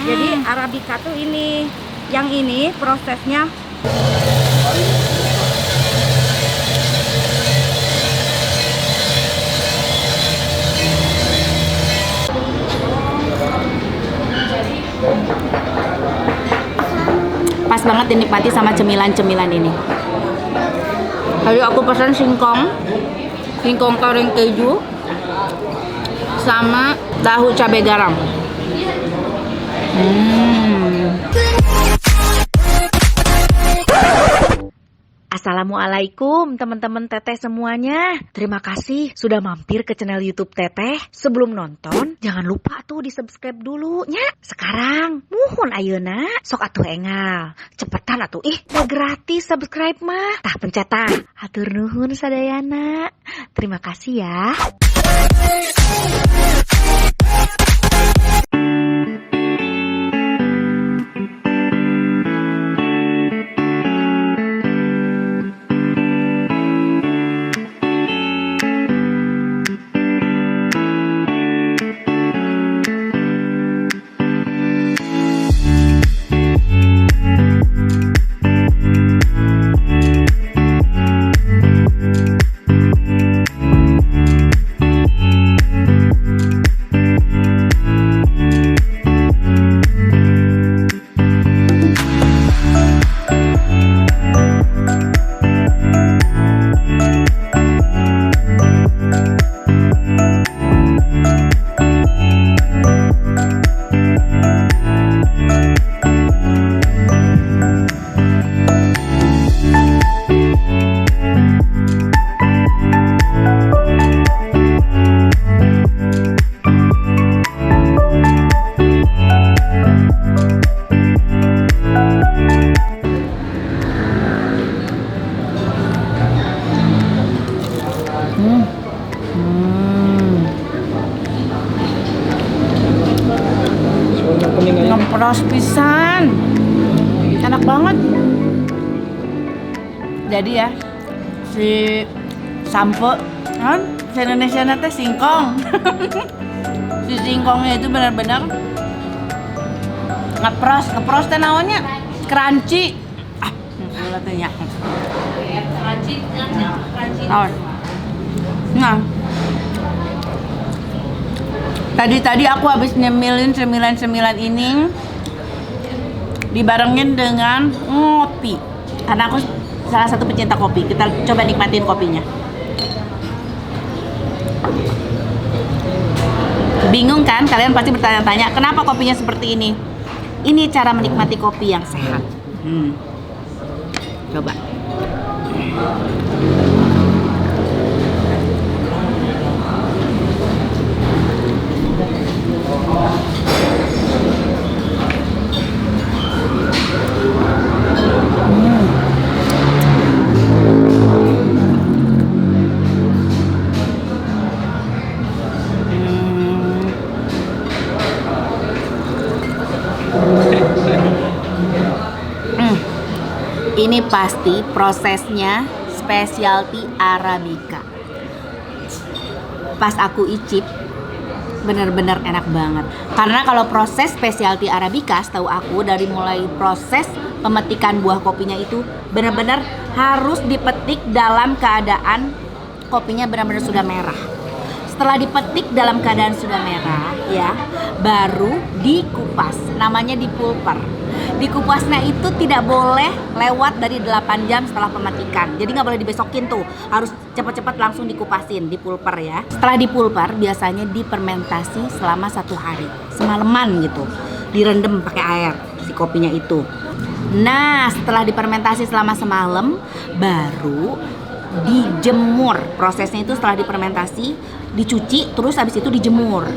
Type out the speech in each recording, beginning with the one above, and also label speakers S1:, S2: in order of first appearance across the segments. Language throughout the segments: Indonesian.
S1: Jadi Arabica tuh ini, yang ini prosesnya pas banget dinikmati sama cemilan-cemilan ini. Lalu aku pesan singkong goreng keju sama tahu cabai garam. Assalamualaikum teman-teman Teteh semuanya. Terima kasih sudah mampir ke channel YouTube Teteh. Sebelum nonton, jangan lupa tuh di subscribe dulu nya. Sekarang, muhun ayeuna, sok atuh engal. Cepetan atuh, udah gratis subscribe mah. Tah pencet tah. Hatur nuhun sadayana. Terima kasih ya. Ngempros pisan, enak banget. Jadi ya, si sampo kan, si Indonesia teh singkong. Si singkongnya itu benar-benar ngepros teh naonnya crunchy. Gula teh nya. Crunchy. Nah, Tadi aku habis nyemilin cemilan ini dibarengin dengan ngopi. Karena aku salah satu pecinta kopi. Kita coba nikmatin kopinya. Bingung kan? Kalian pasti bertanya-tanya, kenapa kopinya seperti ini? Ini cara menikmati kopi yang sehat. Coba. Ini pasti prosesnya specialty Arabica. Pas aku icip, bener-bener enak banget. Karena kalau proses specialty Arabica, setahu aku dari mulai proses pemetikan buah kopinya itu bener-bener harus dipetik dalam keadaan kopinya benar-benar sudah merah. Setelah dipetik dalam keadaan sudah merah, ya, baru dikupas. Namanya dipulper. Dikupasnya itu tidak boleh lewat dari 8 jam setelah pemetikan. Jadi nggak boleh dibesokin tuh, harus cepat-cepat langsung dikupasin, dipulper ya. Setelah dipulper biasanya difermentasi selama 1 hari, semalaman gitu, direndam pakai air si kopinya itu. Nah, setelah difermentasi selama semalam, baru dijemur. Prosesnya itu setelah difermentasi, dicuci, terus habis itu dijemur.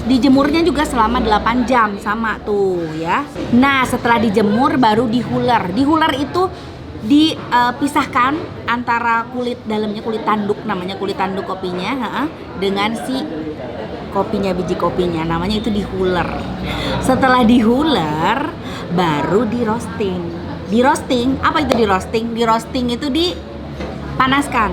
S1: Dijemurnya juga selama 8 jam sama tuh ya. Nah, setelah dijemur baru dihuler. Dihuler itu dipisahkan antara kulit dalamnya, kulit tanduk, namanya kulit tanduk kopinya, dengan si kopinya, biji kopinya, namanya itu dihuler. Setelah dihuler baru di roasting. Apa itu di roasting? Di roasting itu dipanaskan.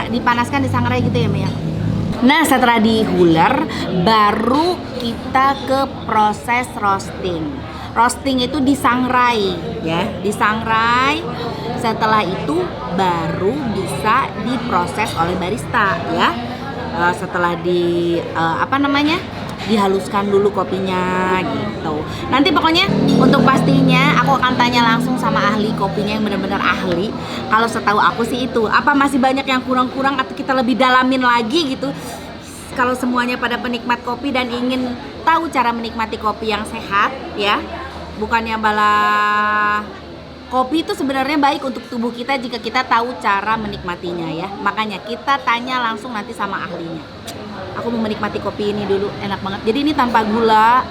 S1: Dipanaskan di sangrai gitu ya, Mia. Nah, setelah dihuler, baru kita ke proses roasting. Roasting itu disangrai, ya, disangrai. Setelah itu baru bisa diproses oleh barista, ya. Setelah dihaluskan dulu kopinya gitu. Nanti pokoknya untuk pastinya aku akan tanya langsung sama ahli kopinya yang benar-benar ahli. Kalau setahu aku sih itu, apa masih banyak yang kurang-kurang atau kita lebih dalamin lagi gitu. Kalau semuanya pada penikmat kopi dan ingin tahu cara menikmati kopi yang sehat, ya. Bukannya malah kopi itu sebenarnya baik untuk tubuh kita jika kita tahu cara menikmatinya, ya. Makanya kita tanya langsung nanti sama ahlinya. Aku mau menikmati kopi ini dulu, enak banget. Jadi ini tanpa gula,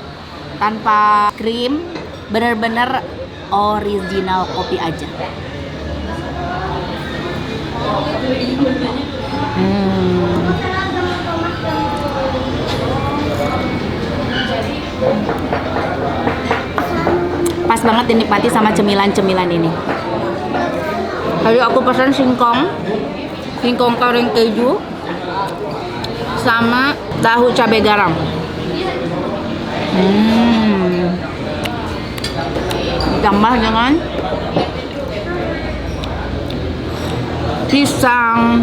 S1: tanpa krim, benar-benar original kopi aja. Pas banget dinikmati sama cemilan-cemilan ini. Lalu aku pesan singkong goreng keju sama tahu cabai garam. Ditambah dengan pisang.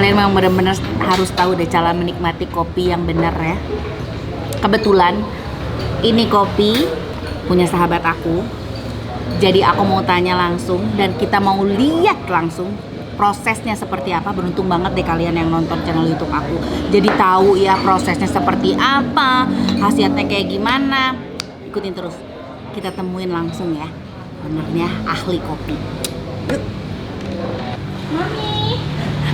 S1: Kalian memang benar-benar harus tahu deh cara menikmati kopi yang benar, ya. Kebetulan ini kopi punya sahabat aku. Jadi aku mau tanya langsung dan kita mau lihat langsung prosesnya seperti apa. Beruntung banget deh kalian yang nonton channel YouTube aku. Jadi tahu ya prosesnya seperti apa, khasiatnya kayak gimana. Ikutin terus. Kita temuin langsung ya ownernya, ahli kopi. Yuk. Mami.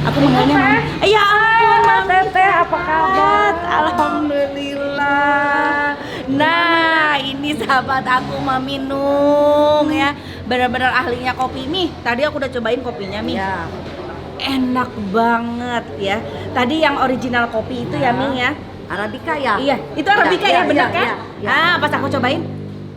S1: Aku manggilnya Mami. Ya ampun, Mami.
S2: Teteh, apa kabar?
S1: Alhamdulillah. Nah, ini sahabat aku Mami Nung, ya. Benar-benar ahlinya kopi nih. Tadi aku udah cobain kopinya, Mi.
S2: Ya.
S1: Enak banget ya. Tadi yang original kopi itu ya, Mi, ya.
S2: Arabica ya?
S1: Iya, itu Arabica ya, bener kan?
S2: Ya.
S1: Ah, pas aku cobain,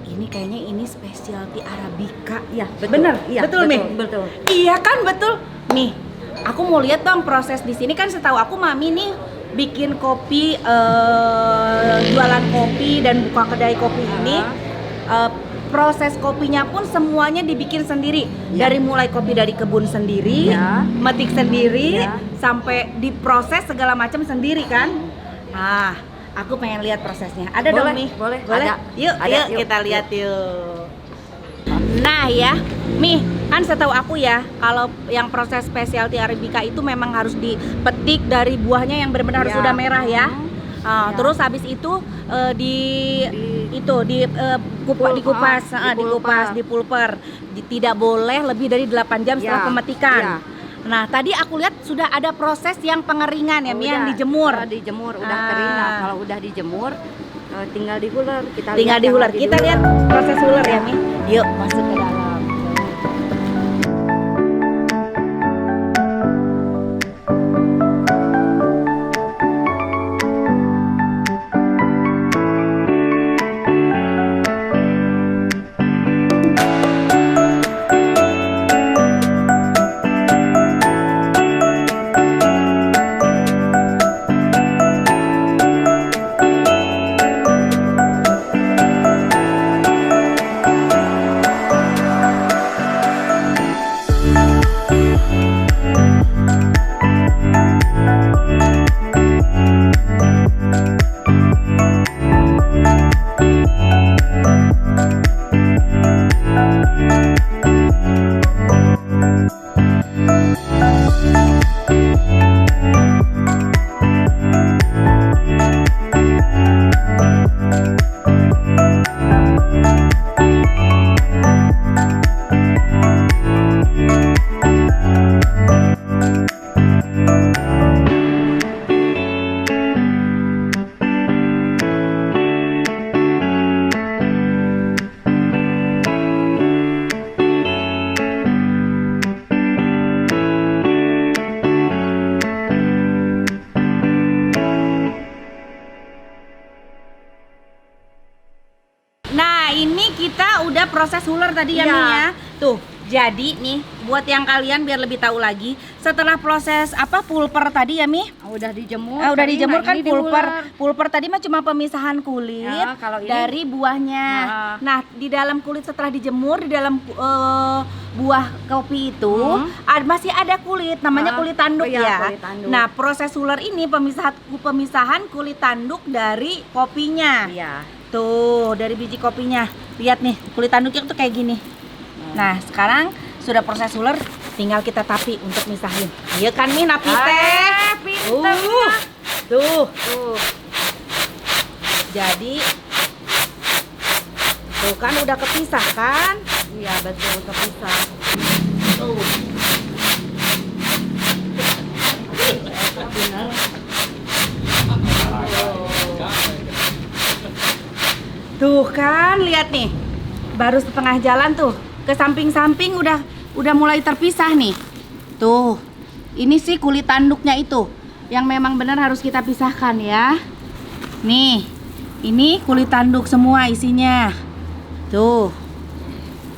S1: ini kayaknya ini specialty Arabica.
S2: Iya, betul.
S1: Bener?
S2: Iya,
S1: betul, Mi?
S2: Betul.
S1: Iya kan, betul. Nih, aku mau lihat dong proses di sini. Kan setahu aku Mami nih bikin kopi, jualan kopi dan buka kedai kopi ini. Proses kopinya pun semuanya dibikin sendiri. Dari mulai kopi dari kebun sendiri, metik sendiri, sampai diproses segala macam sendiri kan. Ah, aku pengen lihat prosesnya. Ada dong, Mi?
S2: Boleh.
S1: Boleh?
S2: Ada.
S1: Yuk, kita lihat yuk. Nah ya, Mi, kan setahu aku ya, kalau yang proses specialty Arabica itu memang harus dipetik dari buahnya yang benar-benar harus sudah merah ya. Terus habis itu dikupas, dipulper. Tidak boleh lebih dari 8 jam setelah pemetikan.
S2: Ya.
S1: Nah, tadi aku lihat sudah ada proses yang pengeringan ya, Mi, yang dijemur.
S2: Dijemur, udah kering. Nah, kalau udah dijemur tinggal dihuler. Kita
S1: lihat proses huler ya, Mi. Yuk, masuk ke dalam. proses huler tadi ya
S2: Iya.
S1: Mi ya. Tuh, jadi nih buat yang kalian biar lebih tahu lagi, setelah proses apa pulper tadi ya Mi?
S2: Udah dijemur.
S1: Udah
S2: tadi,
S1: dijemur
S2: nah
S1: kan
S2: ini
S1: pulper.
S2: diuler.
S1: Pulper tadi mah cuma pemisahan kulit
S2: Ya, kalau ini-
S1: dari buahnya. Nah, di dalam kulit setelah dijemur di dalam buah kopi itu masih ada kulit, namanya kulit tanduk
S2: Oh iya,
S1: ya.
S2: kulit tanduk.
S1: Nah, proses huler ini pemisahan kulit tanduk dari kopinya.
S2: Iya.
S1: Tuh, dari biji kopinya. Lihat nih, kulit tanduknya tuh kayak gini. Nah, sekarang sudah proses huler, tinggal kita tapi untuk misahin. Iya kan Mi, napi teh.
S2: Pinter.
S1: Tuh.
S2: Tuh.
S1: Jadi tuh kan udah kepisah kan?
S2: Iya, betul kepisah.
S1: Tuh. Tuh kan, lihat nih. Baru setengah jalan tuh. Ke samping-samping udah mulai terpisah nih. Tuh. Ini sih kulit tanduknya itu yang memang benar harus kita pisahkan ya. Nih. Ini kulit tanduk semua isinya. Tuh.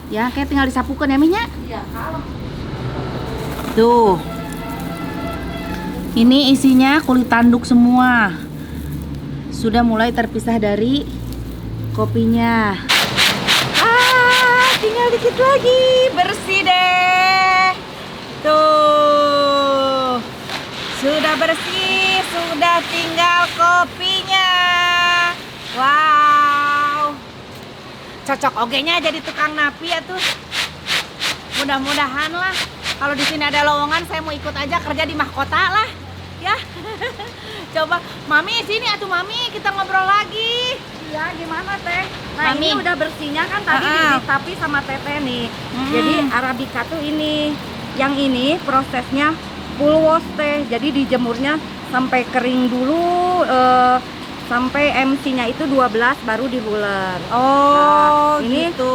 S1: Ya, kayak tinggal disapukan ya Minya.
S2: Iya, kalau
S1: Tuh. Ini isinya kulit tanduk semua. Sudah mulai terpisah dari kopinya. Tinggal dikit lagi. Bersih deh. Tuh. Sudah bersih, sudah tinggal kopinya. Wow. Cocok ogenya jadi tukang napi ya tuh. Mudah-mudahan lah. Kalau di sini ada lowongan, saya mau ikut aja kerja di mahkota lah. Ya. Coba Mami sini atuh Mami, kita ngobrol lagi.
S2: iya gimana Teh? Nah,
S1: Mami.
S2: ini udah bersihnya kan tadi ditapi sama Teteh nih. Jadi Arabica tuh ini, yang ini prosesnya full wash Teh. Jadi dijemurnya sampai kering dulu, sampai MC-nya itu 12 baru dihuler.
S1: Oh,
S2: Nah, ini
S1: gitu.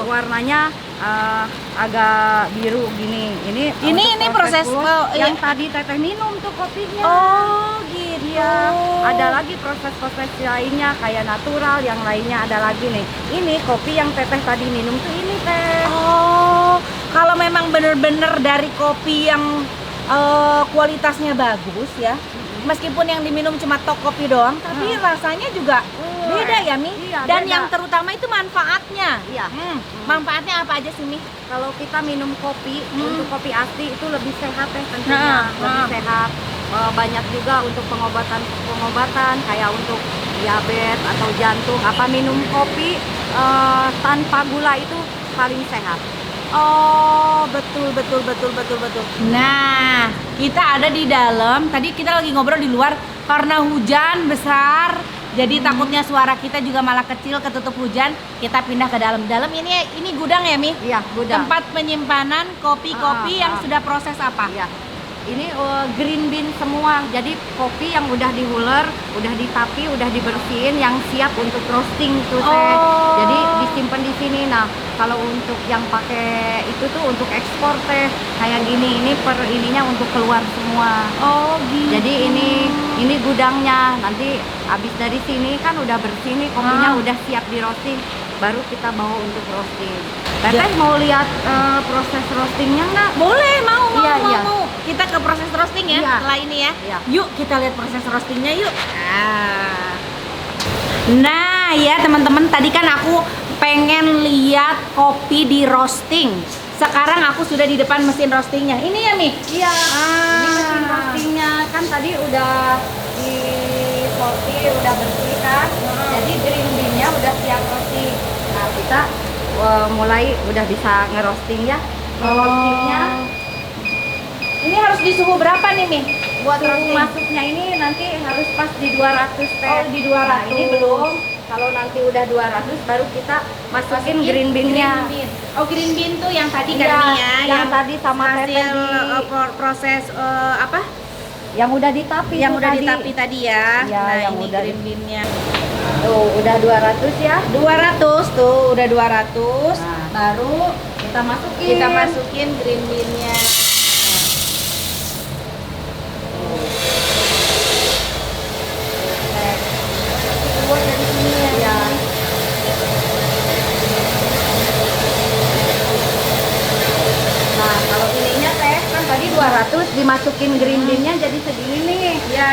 S2: warnanya agak biru gini. Ini untuk
S1: proses
S2: full wash
S1: iya.
S2: yang tadi Teteh minum tuh kopinya.
S1: Oh, gitu.
S2: Iya, ada lagi proses-proses lainnya kayak natural, yang lainnya ada lagi nih. Ini kopi yang Teteh tadi minum tuh ini Teh.
S1: Oh, kalau memang bener-bener dari kopi yang kualitasnya bagus ya. Meskipun yang diminum cuma tok kopi doang, tapi rasanya juga beda ya Mi.
S2: Iya,
S1: Dan
S2: beda.
S1: yang terutama itu manfaatnya.
S2: Iya.
S1: Manfaatnya apa aja sih Mi?
S2: Kalau kita minum kopi untuk kopi asli itu lebih sehat Teh tentunya, lebih sehat. Banyak juga untuk pengobatan kayak untuk diabetes atau jantung. Apa minum kopi tanpa gula itu paling sehat.
S1: Oh, betul. Nah, kita ada di dalam. Tadi kita lagi ngobrol di luar karena hujan besar. Jadi takutnya suara kita juga malah kecil ketutup hujan. Kita pindah ke dalam. Dalam ini gudang ya, Mi?
S2: Iya, gudang.
S1: Tempat penyimpanan kopi-kopi yang sudah proses apa?
S2: Iya. Ini green bean semua. Jadi kopi yang udah dihuler, udah ditapi, udah dibersihin, yang siap untuk roasting tuh Teh.
S1: Oh.
S2: Jadi disimpan di sini. Nah, kalau untuk yang pakai itu tuh untuk ekspor Teh, kayak gini. Ini per ininya untuk keluar semua.
S1: Oh, gitu.
S2: Jadi ini gudangnya. Nanti habis dari sini kan udah bersih nih, kopinya udah siap di roasting, baru kita bawa untuk roasting. Teteh mau lihat proses roastingnya nggak?
S1: Boleh, mau.
S2: Iya.
S1: Kita ke proses roasting ya,
S2: Iya.
S1: setelah ini ya.
S2: Iya.
S1: Yuk, kita lihat proses roastingnya yuk. Nah, ya teman-teman, tadi kan aku pengen lihat kopi di roasting. Sekarang aku sudah di depan mesin roastingnya. Ini ya, Mi?
S2: Iya. Ini mesin roastingnya kan tadi udah disortir, udah bersih kan. Jadi green bean-nya udah siap roasting. Nah, kita mulai udah bisa ngerosting ya. Roastingnya
S1: Ini harus di suhu berapa nih, Mi? Buat
S2: suhu
S1: roasting?
S2: masuknya ini nanti harus pas di 200 Teh.
S1: Oh, di 200.
S2: Nah, ini belum. Kalau nanti udah 200 baru kita masukin green bean-nya.
S1: Green bean. Oh, green bean tuh yang tadi kan,
S2: Iya,
S1: Mi ya?
S2: yang tadi sama Teteh
S1: hasil
S2: di-
S1: proses apa?
S2: Yang udah ditapi
S1: Yang
S2: tuh
S1: udah
S2: tadi.
S1: ditapi tadi ya.
S2: Iya,
S1: Nah,
S2: yang
S1: ini
S2: udah
S1: green bean-nya.
S2: Tuh, udah 200 ya.
S1: 200 tuh, udah 200.
S2: Nah.
S1: Baru
S2: Kita masukin.
S1: kita masukin green bean-nya.
S2: Keluar dari sini ya.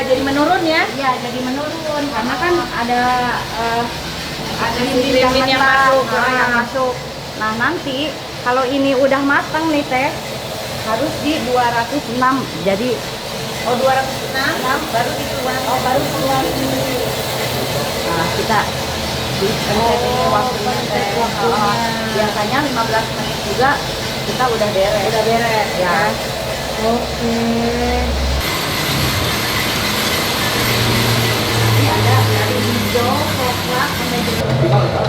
S1: jadi menurun ya?
S2: Iya, jadi menurun karena kan ada
S1: bibit-bibit yang masuk.
S2: yang masuk. Nah, nanti kalau ini udah matang nih Teh, harus di 206. Jadi
S1: 206 baru dituang.
S2: baru keluar. Nah, kita dipencet ini waktunya Teh. Biasanya 15 menit juga kita udah beres.
S1: Udah beres
S2: Ya.
S1: Oke.
S2: Ini ada dari hijau, coklat, sampai jeruk.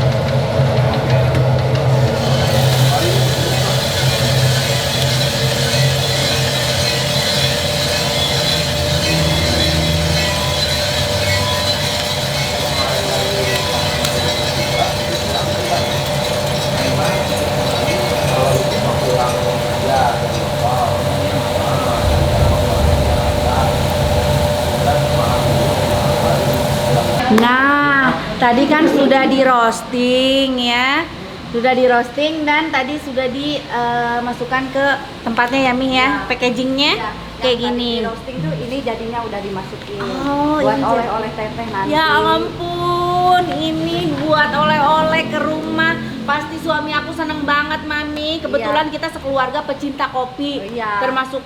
S1: Nah, tadi kan sudah di roasting ya. Sudah di roasting dan tadi sudah dimasukkan ke tempatnya ya Mi ya.
S2: Ya.
S1: Packagingnya
S2: Ya,
S1: kayak
S2: yang tadi
S1: gini.
S2: di roasting tuh ini jadinya udah dimasukin
S1: Oh,
S2: buat
S1: ini
S2: oleh-oleh teteh nanti.
S1: Ya ampun, ini buat oleh-oleh ke rumah. Pasti suami aku seneng banget Mami. Kebetulan kita sekeluarga pecinta kopi.
S2: Iya.
S1: Termasuk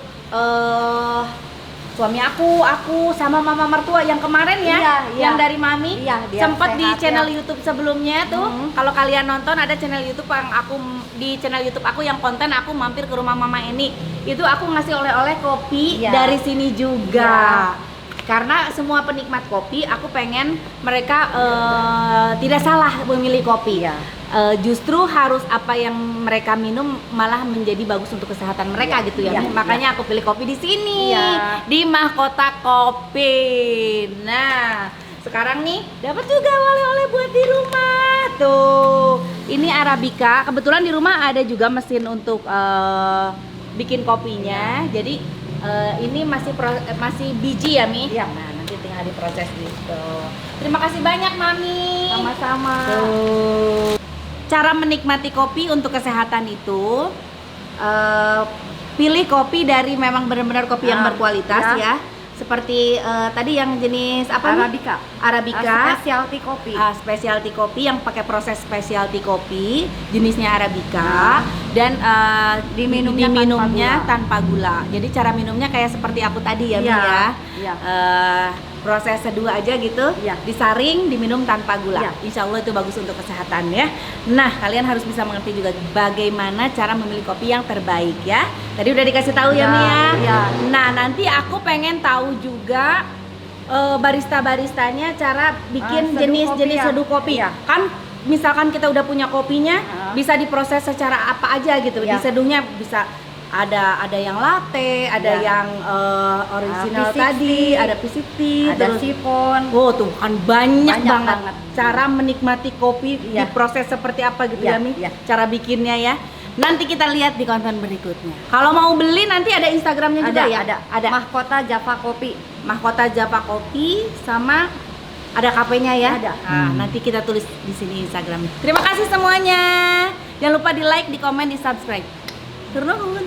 S1: suami aku sama mama mertua yang kemarin ya,
S2: Iya, iya.
S1: yang dari Mami.
S2: Iya, biar
S1: Sempat di
S2: sehat
S1: channel
S2: ya.
S1: YouTube sebelumnya tuh. Kalau kalian nonton ada channel YouTube yang di channel YouTube aku yang konten aku mampir ke rumah Mama Eni. Itu aku ngasih oleh-oleh kopi
S2: Iya.
S1: dari sini juga. Karena semua penikmat kopi, aku pengen mereka tidak salah memilih kopi.
S2: Iya.
S1: Justru harus apa yang mereka minum malah menjadi bagus untuk kesehatan mereka
S2: Iya,
S1: gitu ya.
S2: iya,
S1: Makanya aku pilih kopi di sini,
S2: Iya.
S1: di Mahkota Kopi. Nah, sekarang nih dapat juga oleh-oleh buat di rumah tuh. Ini Arabica. Kebetulan di rumah ada juga mesin untuk bikin kopinya. Jadi ini masih biji ya Mi?
S2: Iya.
S1: Nah, nanti tinggal diproses gitu. Terima kasih banyak Mami.
S2: Sama-sama.
S1: Tuh. Cara menikmati kopi untuk kesehatan itu pilih kopi dari memang benar-benar kopi yang berkualitas ya. Seperti tadi yang jenis apa nih? Arabica.
S2: Specialty kopi.
S1: Specialty kopi yang pakai proses specialty kopi, jenisnya Arabica dan diminumnya tanpa gula. Jadi cara minumnya kayak seperti aku tadi ya, Mi ya.
S2: Iya.
S1: Proses seduh aja gitu,
S2: Iya.
S1: disaring, diminum tanpa gula.
S2: Iya.
S1: Insya Allah itu bagus untuk kesehatan ya. Nah, kalian harus bisa mengerti juga bagaimana cara memilih kopi yang terbaik ya. Tadi udah dikasih tahu ya,
S2: Iya,
S1: Mi ya.
S2: iya.
S1: Nah, nanti aku pengen tahu juga barista-baristanya cara bikin
S2: Seduh
S1: jenis-jenis
S2: kopi ya.
S1: seduh kopi.
S2: Iya.
S1: Kan misalkan kita udah punya kopinya,
S2: Heeh.
S1: bisa diproses secara apa aja gitu.
S2: Iya.
S1: Diseduhnya bisa ada yang latte, ada
S2: Iya.
S1: yang original
S2: P60,
S1: tadi, ada P60,
S2: ada
S1: terus
S2: sifon.
S1: oh tuh kan banyak
S2: Banyak
S1: banget
S2: banget.
S1: cara menikmati kopi
S2: Iya.
S1: diproses seperti apa gitu
S2: Iya,
S1: ya Mi,
S2: iya.
S1: cara bikinnya ya. Nanti kita lihat di konten berikutnya. Kalau mau beli nanti ada Instagramnya juga ya. Ada.
S2: Mahkota Java Kopi.
S1: Mahkota Java Kopi sama ada kafenya ya.
S2: Ada.
S1: Nah, nanti kita tulis di sini Instagramnya. Terima kasih semuanya. Jangan lupa di like, di komen, di subscribe. Turun.